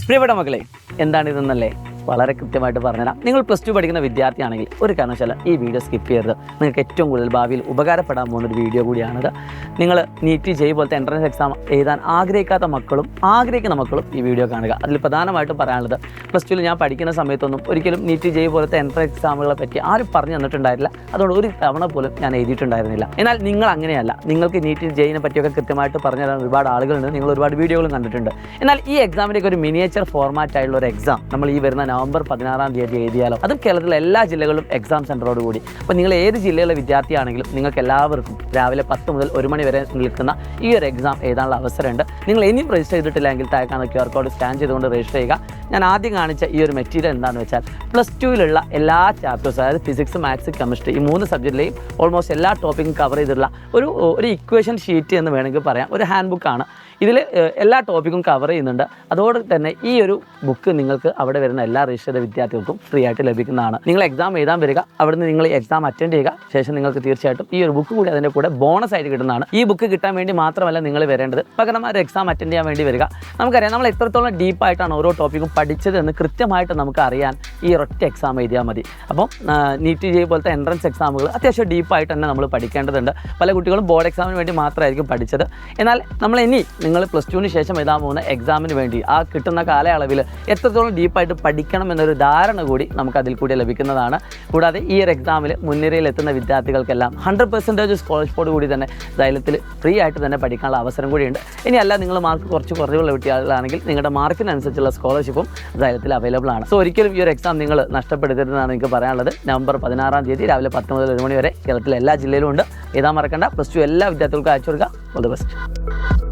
പ്രിയപ്പെട്ട മക്കളെ, എന്താണിതെന്നല്ലേ വളരെ കൃത്യമായിട്ട് പറഞ്ഞുതരാം. നിങ്ങൾ +2 പഠിക്കുന്ന വിദ്യാർത്ഥിയാണെങ്കിൽ ഒരു കാരണവശാലും ഈ വീഡിയോ സ്കിപ്പ് ചെയ്യരുത്. നിങ്ങൾക്ക് ഏറ്റവും കൂടുതൽ ഭാവിയിൽ ഉപകാരപ്പെടാൻ പോകുന്നൊരു വീഡിയോ കൂടിയാണിത്. നിങ്ങൾ നീറ്റ് ജെഇ പോലത്തെ എൻട്രൻസ് എക്സാം എഴുതാൻ ആഗ്രഹിക്കാത്ത മക്കളും ആഗ്രഹിക്കുന്ന മക്കളും ഈ വീഡിയോ കാണുക. അതിൽ പ്രധാനമായിട്ടും പറയാനുള്ളത്, +2 ഞാൻ പഠിക്കുന്ന സമയത്തൊന്നും ഒരിക്കലും നീറ്റ് ജെഇ പോലത്തെ എൻട്രൻസ് എക്സാമുകളെ പറ്റി ആരും പറഞ്ഞു തന്നിട്ടുണ്ടായില്ല. അതുകൊണ്ട് ഒരു തവണ പോലും ഞാൻ എഴുതിയിട്ടുണ്ടായിരുന്നില്ല. എന്നാൽ നിങ്ങൾ അങ്ങനെയല്ല. നിങ്ങൾക്ക് നീറ്റ് ജെഇനെ പറ്റിയൊക്കെ കൃത്യമായിട്ട് പറഞ്ഞു തരാൻ ഒരുപാട് ആളുകളുണ്ട്. നിങ്ങൾ ഒരുപാട് വീഡിയോകളും കണ്ടിട്ടുണ്ട്. എന്നാൽ ഈ എക്സാമിൻ്റെയൊക്കെ ഒരു മിനിയേച്ചർ ഫോർമാറ്റ് ആയിട്ടുള്ള ഒരു എക്സാം നമ്മൾ ഈ വരുന്ന നവംബർ 16-ാം തീയതി എഴുതിയാലോ, അതും കേരളത്തിലെ എല്ലാ ജില്ലകളിലും എക്സാം സെൻറ്ററോട് കൂടി. അപ്പോൾ നിങ്ങൾ ഏത് ജില്ലയിലെ വിദ്യാർത്ഥിയാണെങ്കിലും നിങ്ങൾക്ക് എല്ലാവർക്കും രാവിലെ 10 മുതൽ 1 മണി വരെ നിൽക്കുന്ന ഈ ഒരു എക്സാം എഴുതാനുള്ള അവസരമുണ്ട്. നിങ്ങൾ ഇനിയും രജിസ്റ്റർ ചെയ്തിട്ടില്ലെങ്കിൽ താഴെ QR കോഡ് സ്കാൻ ചെയ്തുകൊണ്ട് രജിസ്റ്റർ ചെയ്യുക. ഞാൻ ആദ്യം കാണിച്ച ഈ ഒരു മെറ്റീരിയൽ എന്താണെന്ന് വെച്ചാൽ +2 എല്ലാ ചാപ്റ്റേഴ്സും, അതായത് ഫിസിക്സ്, മാത്സ്, കെമിസ്ട്രി, ഈ 3 സബ്ജക്റ്റിലെയും ഓൾമോസ്റ്റ് എല്ലാ ടോപ്പിക്കും കവർ ചെയ്തിട്ടുള്ള ഒരു ഇക്വേഷൻ ഷീറ്റ് എന്ന് വേണമെങ്കിൽ പറയാം. ഒരു ഹാൻഡ് ബുക്കാണ്. ഇതിൽ എല്ലാ ടോപ്പിക്കും കവർ ചെയ്യുന്നുണ്ട്. അതോടെ തന്നെ ഈ ഒരു ബുക്ക് നിങ്ങൾക്ക് അവിടെ വരുന്ന എല്ലാ രജിസ്റ്റർ ചെയ്ത വിദ്യാർത്ഥികൾക്കും ഫ്രീ ആയിട്ട് ലഭിക്കുന്നതാണ്. നിങ്ങൾ എക്സാം എഴുതാൻ വരിക, അവിടുന്ന് നിങ്ങൾ എക്സാം അറ്റൻഡ് ചെയ്യുക. ശേഷം നിങ്ങൾക്ക് തീർച്ചയായിട്ടും ഈ ഒരു ബുക്ക് കൂടി അതിൻ്റെ കൂടെ ബോണസ് ആയിട്ട് കിട്ടുന്നതാണ്. ഈ ബുക്ക് കിട്ടാൻ വേണ്ടി മാത്രമല്ല നിങ്ങൾ വരേണ്ടത്, പകരം ഒരു എക്സാം അറ്റൻഡ് ചെയ്യാൻ വേണ്ടി വരിക. നമുക്കറിയാം നമ്മൾ എത്രത്തോളം ഡീപ്പായിട്ടാണ് ഓരോ ടോപ്പിക്കും പഠിച്ചത് എന്ന് കൃത്യമായിട്ട് നമുക്ക് അറിയാൻ ഈ ഒരൊറ്റ എക്സാം എഴുതിയാൽ മതി. അപ്പം നീറ്റ് ജെഇ പോലത്തെ എൻട്രൻസ് എക്സാമുകൾ അത്യാവശ്യം ഡീപ്പായിട്ട് തന്നെ നമ്മൾ പഠിക്കേണ്ടതുണ്ട്. പല കുട്ടികളും ബോർഡ് എക്സാമിന് വേണ്ടി മാത്രമായിരിക്കും പഠിച്ചത്. എന്നാൽ നമ്മൾ ഇനി നിങ്ങൾ +2 ശേഷം എഴുതാൻ പോകുന്ന എക്സാമിന് വേണ്ടി ആ കിട്ടുന്ന കാലയളവിൽ എത്രത്തോളം ഡീപ്പായിട്ട് പഠിക്കണം എന്നൊരു ധാരണ കൂടി നമുക്ക് അതിൽ കൂടി ലഭിക്കുന്നതാണ്. കൂടാതെ ഈ ഒരു എക്സാമിൽ മുൻനിരയിൽ എത്തുന്ന വിദ്യാർത്ഥികൾക്കെല്ലാം 100% സ്കോളർഷിപ്പോട് കൂടി തന്നെ ധൈര്യത്തിൽ ഫ്രീ ആയിട്ട് തന്നെ പഠിക്കാനുള്ള അവസരം കൂടിയുണ്ട്. ഇനിയല്ല, നിങ്ങൾ മാർക്ക് കുറച്ച് കുറവുള്ള വിദ്യാർത്ഥികളാണെങ്കിൽ നിങ്ങളുടെ മാർക്കിനനുസരിച്ചുള്ള സ്കോളർഷിപ്പും ധൈര്യത്തിൽ അവൈലബിൾ ആണ്. സോ ഒരിക്കലും ഈ ഒരു എക്സാം നിങ്ങൾ നഷ്ടപ്പെടുത്തരുതെന്നാണ് എനിക്ക് പറയാനുള്ളത്. നവംബർ 16-ാം തീയതി രാവിലെ 10 മുതൽ 1 മണി വരെ കേരളത്തിലെ എല്ലാ ജില്ലയിലും ഉണ്ട്. എഴുതാൻ മറക്കണ്ട. +2 എല്ലാ വിദ്യാർത്ഥികൾക്കും അയച്ചു കൊടുക്കുക. All the best.